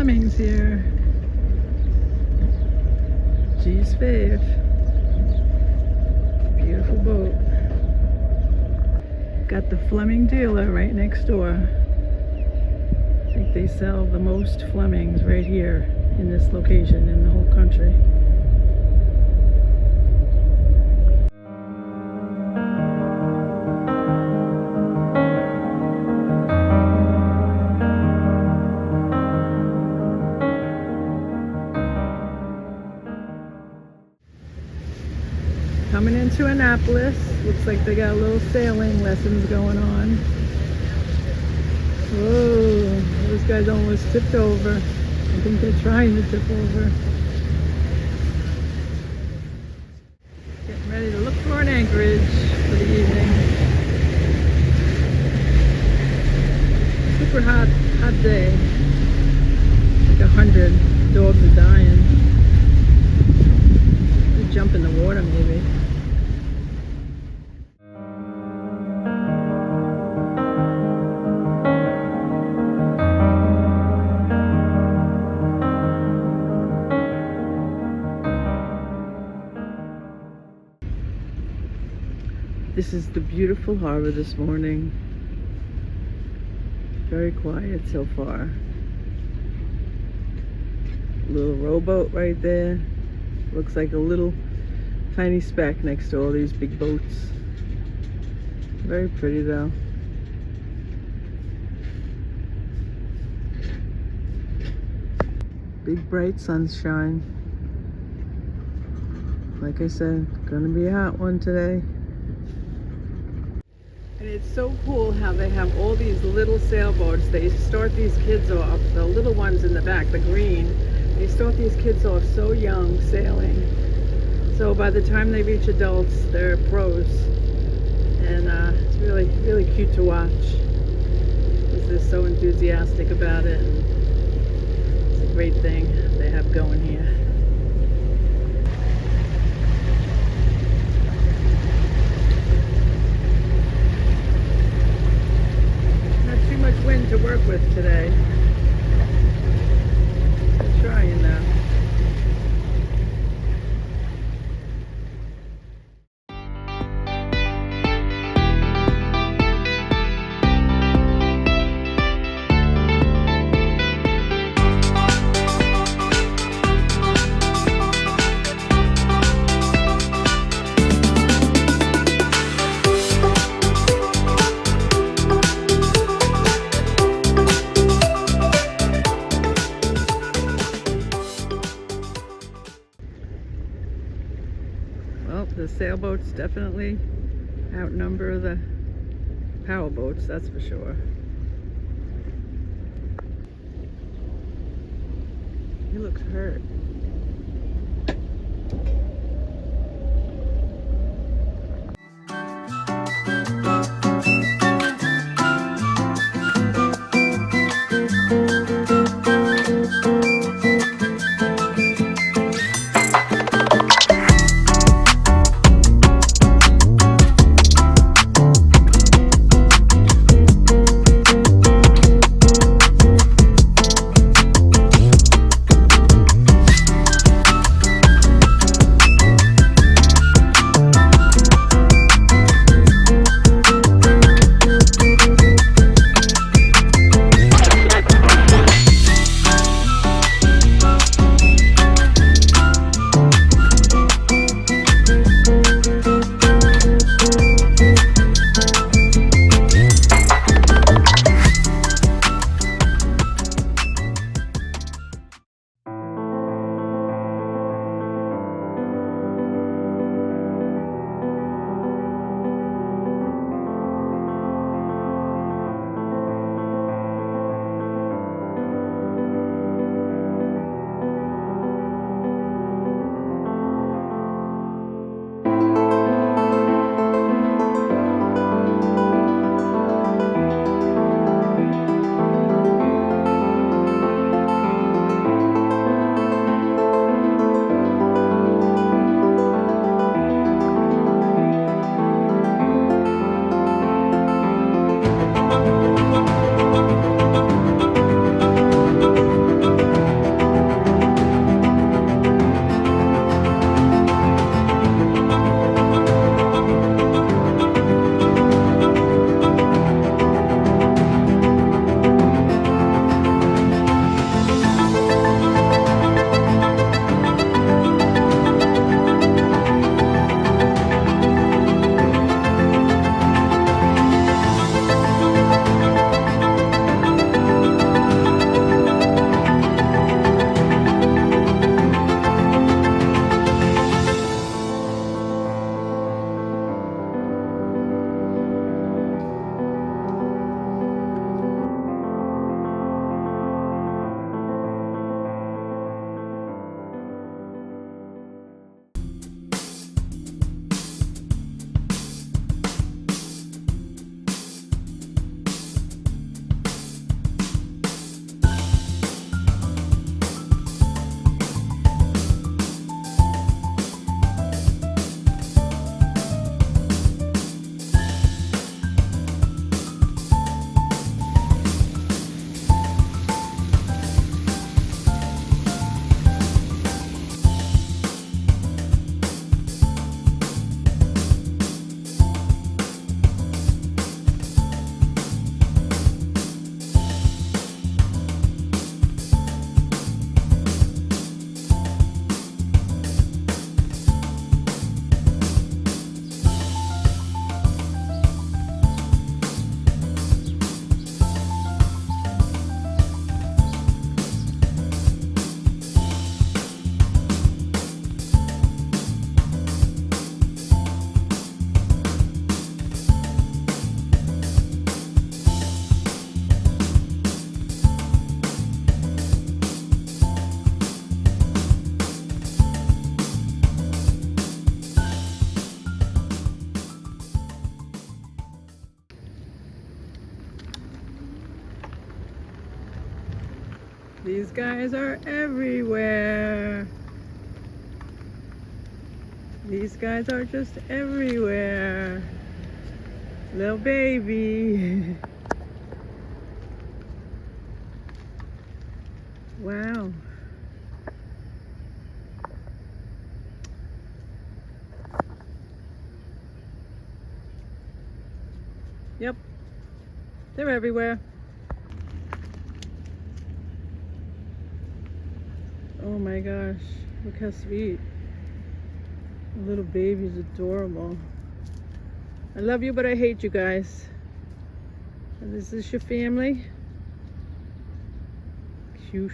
Fleming's here. G's fave. Beautiful boat. Got the Fleming dealer right next door. I think they sell the most Flemings right here in this location in the whole country. Coming into Annapolis, looks like they got little sailing lessons going on. Whoa, those guys almost tipped over. I think they're trying to tip over. Getting ready to look for an anchorage for the evening. Super hot day. Like 100 dogs are dying. They jump in the water maybe. This is the beautiful harbor this morning. Very quiet so far. Little rowboat right there. Looks like a little tiny speck next to all these big boats. Very pretty though. Big bright sunshine. Like I said, gonna be a hot one today. And it's so cool how they have all these little sailboats. They start these kids off, the little ones in the back, the green. They start these kids off so young sailing. So by the time they reach adults, they're pros. And it's really, really cute to watch. Because they're so enthusiastic about it. And it's a great thing they have going here. Wind to work with today. I'm trying though. Well, the sailboats definitely outnumber the power boats, that's for sure. He looks hurt. These guys are everywhere. These guys are just everywhere. Little baby. Wow. Yep. They're everywhere. Oh my gosh. Look how sweet. The little baby's adorable. I love you, but I hate you guys. And this is your family. Cute.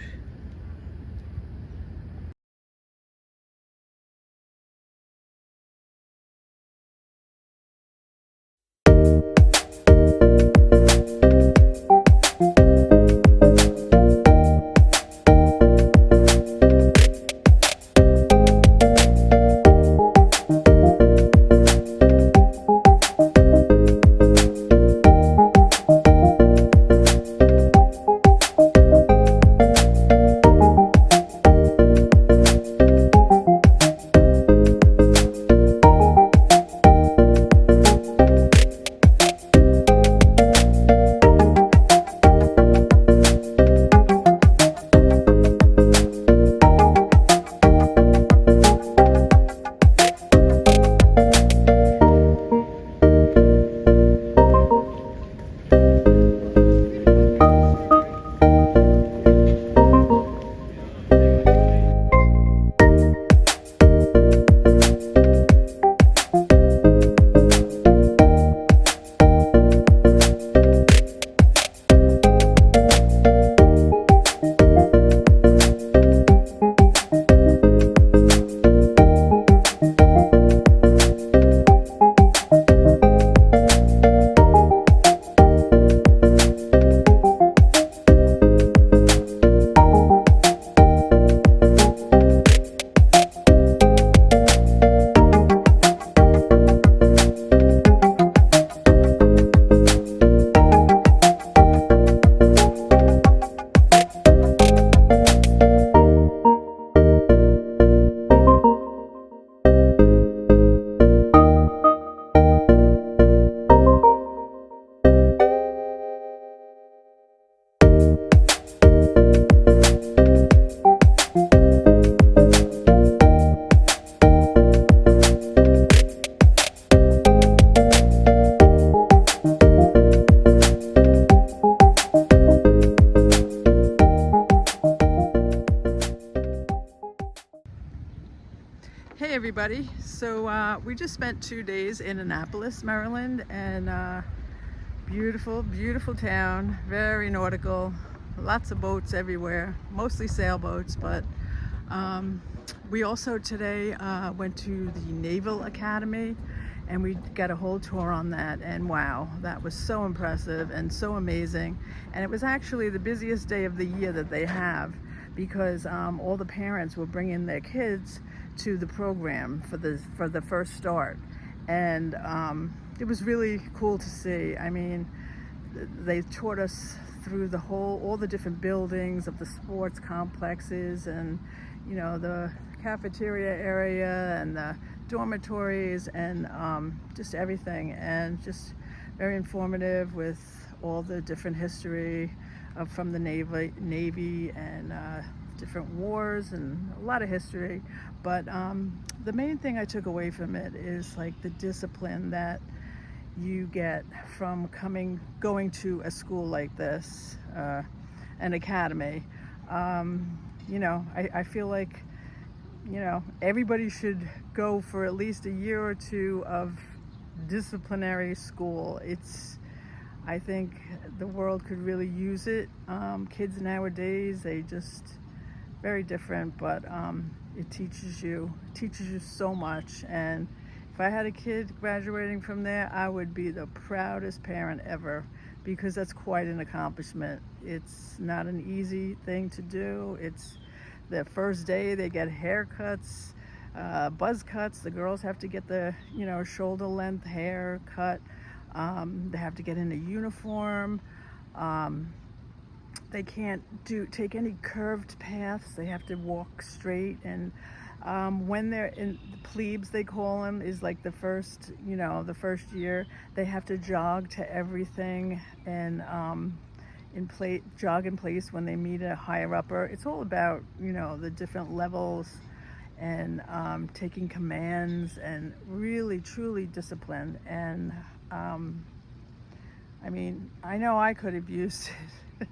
Hey everybody, so we just spent 2 days in Annapolis, Maryland, and beautiful, beautiful town, very nautical, lots of boats everywhere, mostly sailboats, but we also today went to the Naval Academy, and we got a whole tour on that, and wow, that was so impressive and so amazing. And it was actually the busiest day of the year that they have, because all the parents were bringing their kids to the program for the first start, and it was really cool to see. I mean, they taught us through all the different buildings of the sports complexes, and you know, the cafeteria area and the dormitories, and just everything, and just very informative with all the different history from the Navy and different wars, and a lot of history. But the main thing I took away from it is like the discipline that you get from going to a school like this, an academy. You know, I feel like, you know, everybody should go for at least a year or two of disciplinary school. I think the world could really use it. Kids nowadays, they just very different, but it teaches you so much. And if I had a kid graduating from there, I would be the proudest parent ever, because that's quite an accomplishment. It's not an easy thing to do. It's the first day they get haircuts, buzz cuts. The girls have to get the, you know, shoulder length hair cut. They have to get in a uniform. they can't take any curved paths. They have to walk straight. And when they're in the plebes, they call them, is like the first, the first year, they have to jog to everything and jog in place when they meet a higher upper. It's all about, the different levels and taking commands and really truly disciplined. And I mean, I know I could have used it.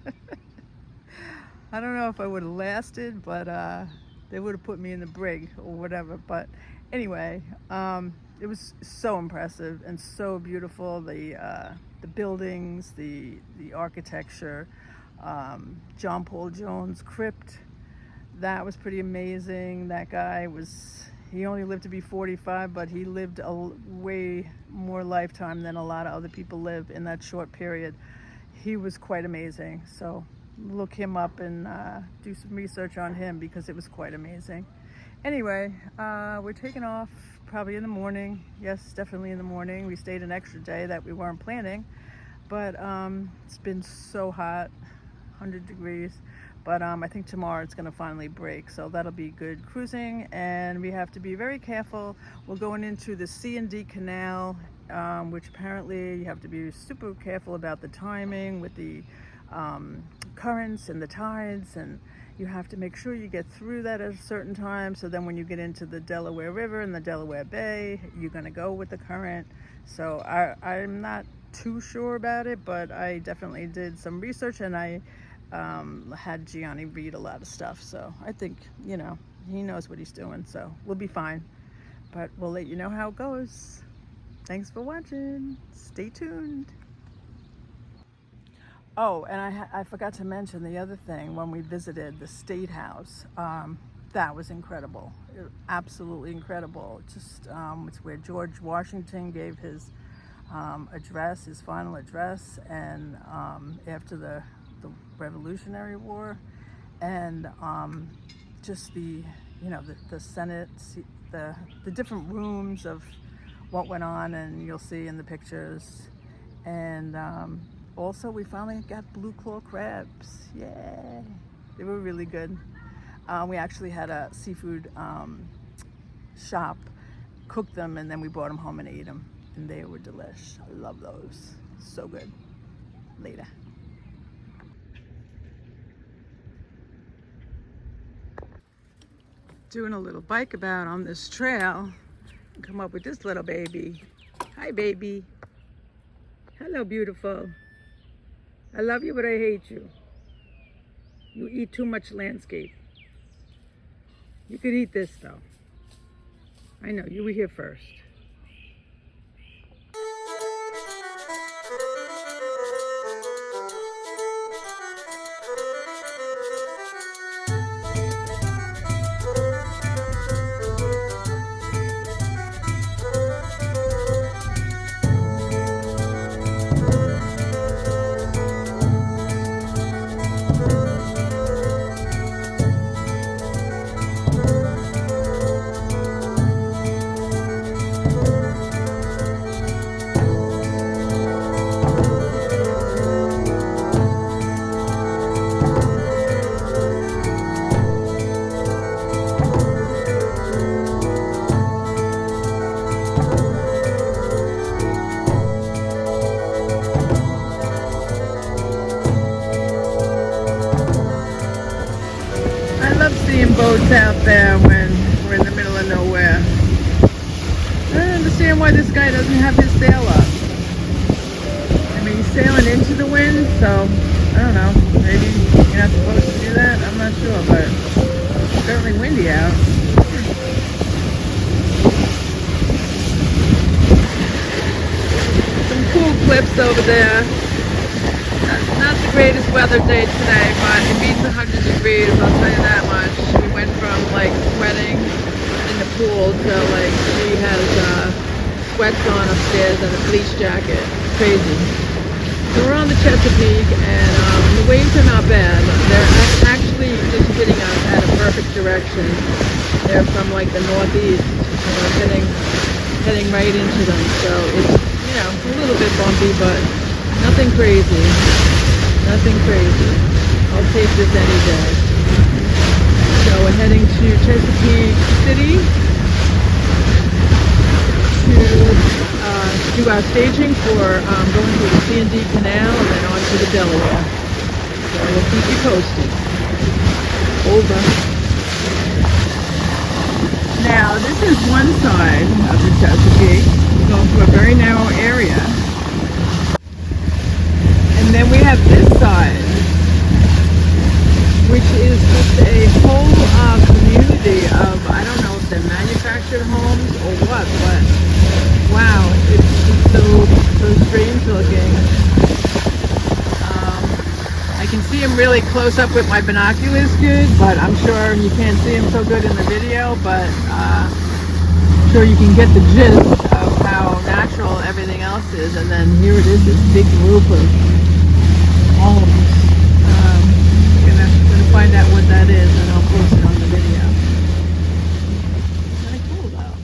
I don't know if I would have lasted, but they would have put me in the brig or whatever. But anyway, it was so impressive and so beautiful. The buildings, the architecture, John Paul Jones crypt, that was pretty amazing. That guy he only lived to be 45, but he lived a way more lifetime than a lot of other people live in that short period. He was quite amazing. So look him up and do some research on him, because it was quite amazing. Anyway, we're taking off probably in the morning. Yes, definitely in the morning. We stayed an extra day that we weren't planning, but it's been so hot, 100 degrees. But I think tomorrow it's going to finally break, so that'll be good cruising. And we have to be very careful. We're going into the C&D Canal, which apparently you have to be super careful about the timing with the currents and the tides, and you have to make sure you get through that at a certain time, so then when you get into the Delaware River and the Delaware Bay, you're going to go with the current. So I'm not too sure about it, but I definitely did some research, and I had Gianni read a lot of stuff, so I think he knows what he's doing, so we'll be fine. But we'll let you know how it goes. Thanks for watching. Stay tuned. Oh, and I forgot to mention the other thing. When we visited the State House, that was incredible. Absolutely incredible. Just it's where George Washington gave his address, his final address, and after the Revolutionary War, and just the Senate, the different rooms of what went on, and you'll see in the pictures. And also we finally got blue claw crabs. Yay! They were really good. We actually had a seafood shop cook them, and then we brought them home and ate them, and they were delish. I love those. So good. Later. Doing a little bike about on this trail. Come up with this little baby. Hi, baby. Hello, beautiful. I love you, but I hate you. You eat too much landscape. You could eat this, though. I know, you were here first. Boats out there when we're in the middle of nowhere. I don't understand why this guy doesn't have his sail up. I mean, he's sailing into the wind, so I don't know. Maybe you're not supposed to do that. I'm not sure, but it's certainly windy out. Some cool cliffs over there. Not the greatest weather day today, but it beats 100 degrees, I'll tell you that much. We went from like sweating in the pool to like she has sweats on upstairs and a fleece jacket. Crazy. So we're on the Chesapeake, and the waves are not bad. They're actually just hitting us at a perfect direction. They're from like the northeast, and we're heading right into them. So it's a little bit bumpy, but nothing crazy. Nothing crazy. I'll take this any day. So we're heading to Chesapeake City to do our staging for going through the C&D Canal and then on to the Delaware. So we'll keep you posted. Over. Now this is one side of the Chesapeake. We're going through a very narrow area. And then we have this side, which is just a whole community of, I don't know if they're manufactured homes or what, but wow, it's just so strange looking. I can see them really close up with my binoculars good, but I'm sure you can't see them so good in the video, but I'm sure you can get the gist of how natural everything else is. And then here it is, this big group of homes. Gonna find out what that is and I'll post it on the video. Kind of cool though.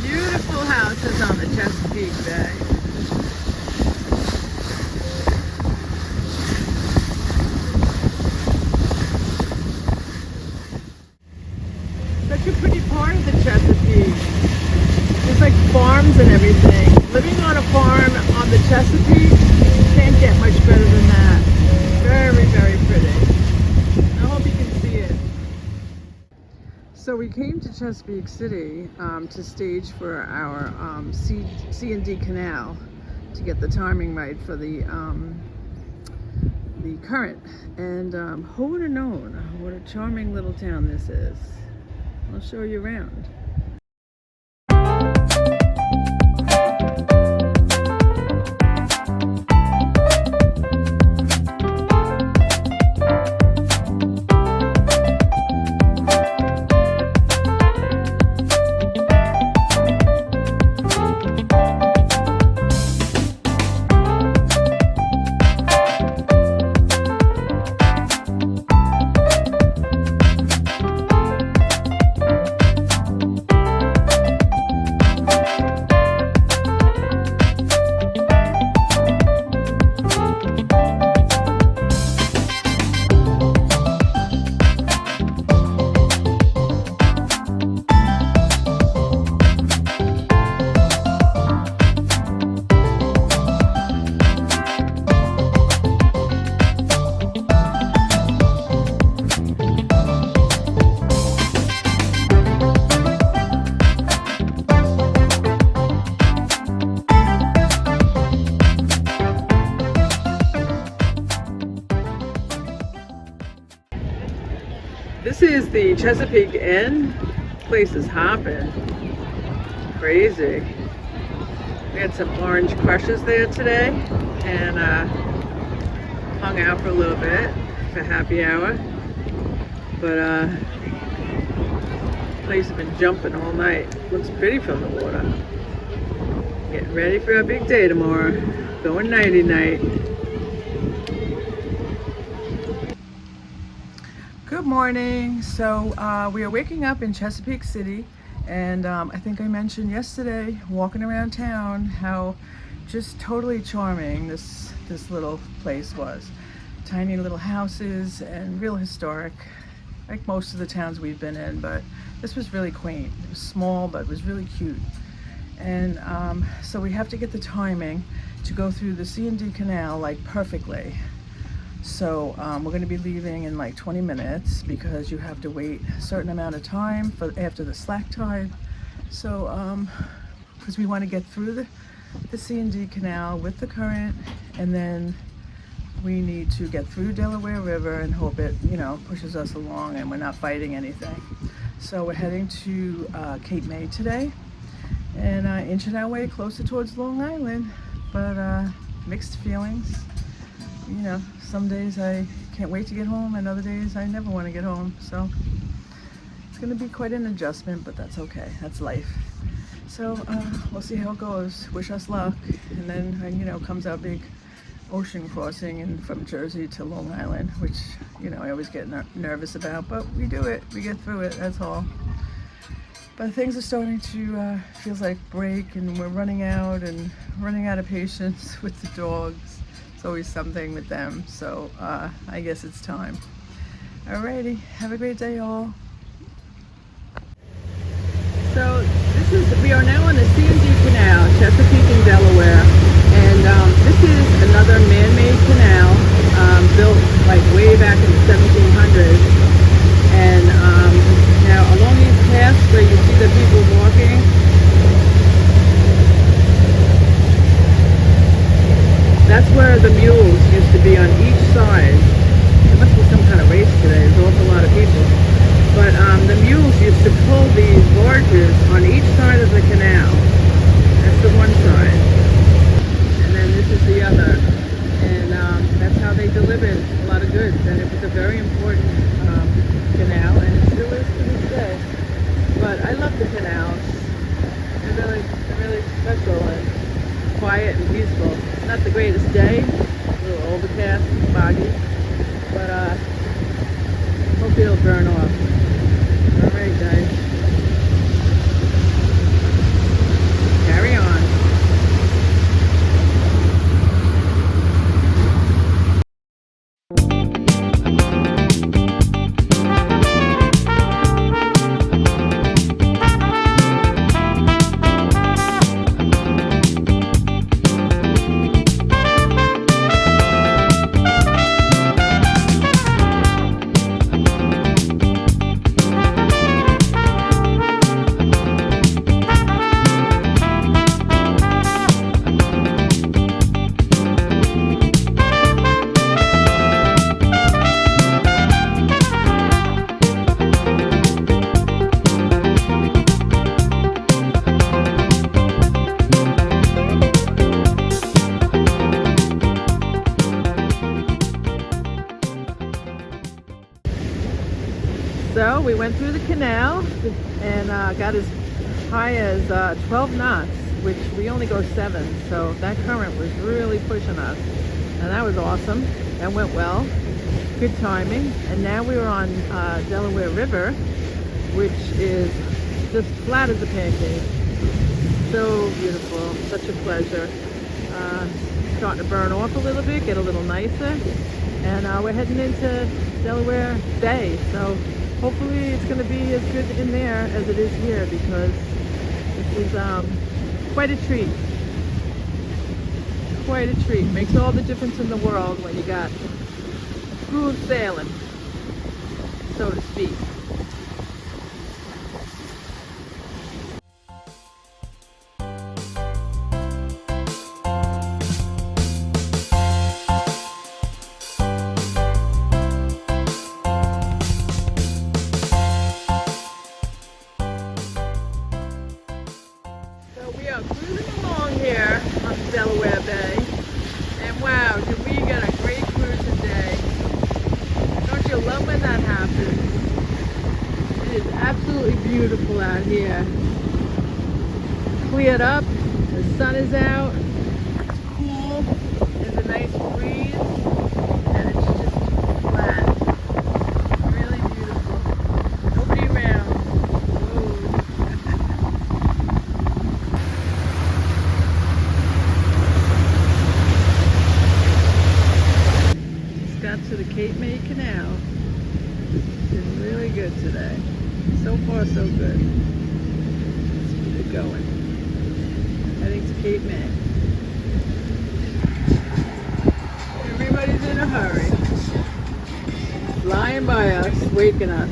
Beautiful houses on the Chesapeake Bay. Such a pretty part of the Chesapeake. There's like farms and everything. Living on a farm on the Chesapeake, can't get much better than that. Very, very pretty. I hope you can see it. So we came to Chesapeake City to stage for our C&D Canal to get the timing right for the current. And who would have known what a charming little town this is? I'll show you around. This is the Chesapeake Inn. Place is hopping. Crazy. We had some orange crushes there today and hung out for a little bit for happy hour. But place has been jumping all night. Looks pretty from the water. Getting ready for a big day tomorrow. Going nighty night. Good morning. So we are waking up in Chesapeake City, and I think I mentioned yesterday walking around town how just totally charming this little place was. Tiny little houses and real historic, like most of the towns we've been in, but this was really quaint. It was small, but it was really cute. And so we have to get the timing to go through the C&D Canal like perfectly. So we're going to be leaving in like 20 minutes because you have to wait a certain amount of time for after the slack tide. So because we want to get through the C&D Canal with the current, and then we need to get through Delaware River and hope it, you know, pushes us along and we're not fighting anything. So we're heading to Cape May today and inching our way closer towards Long Island, but mixed feelings. You know, some days I can't wait to get home and other days I never want to get home. So it's going to be quite an adjustment, but that's okay. That's life. So we'll see how it goes. Wish us luck. And then, you know, comes our big ocean crossing and from Jersey to Long Island, which, you know, I always get nervous about, but we do it. We get through it. That's all. But things are starting to feels like break, and we're running out of patience with the dogs. It's always something with them. So I guess it's time. Alrighty, have a great day, all. So we are now on the C&D Canal, Chesapeake in Delaware, and this is another man-made canal built like way back in the 1700s. And now along these paths where you see the people walking, that's where the mules used to be on each side. There must be some kind of race today. There's an awful lot of people. But the mules used to pull these barges on each side of the canal. That's the one side. And then this is the other. And that's how they delivered a lot of goods. And it was a very important canal, and it still is to this day. But I love the canals. They're really special and quiet and peaceful. It's not the greatest day. A little overcast, foggy. But hope it'll burn off. Alright guys, carry on. So we went through the canal and got as high as 12 knots, which we only go 7. So that current was really pushing us. And that was awesome. That went well. Good timing. And now we were on Delaware River, which is just flat as a pancake. So beautiful. Such a pleasure. Starting to burn off a little bit, get a little nicer. And we're heading into Delaware Bay. So hopefully it's going to be as good in there as it is here, because this is quite a treat. Quite a treat. Makes all the difference in the world when you got smooth sailing, so to speak. We are cruising along here on Delaware Bay, and wow, did we get a great cruise today. Don't you love when that happens? It is absolutely beautiful out here. Cleared up, the sun is out, it's cool, there's a nice breeze, and it's just flat. Really beautiful. Nobody around. To the Cape May Canal. It's been really good today. So far, so good. Let's keep it going. Heading to Cape May. Everybody's in a hurry. Flying by us, waking us.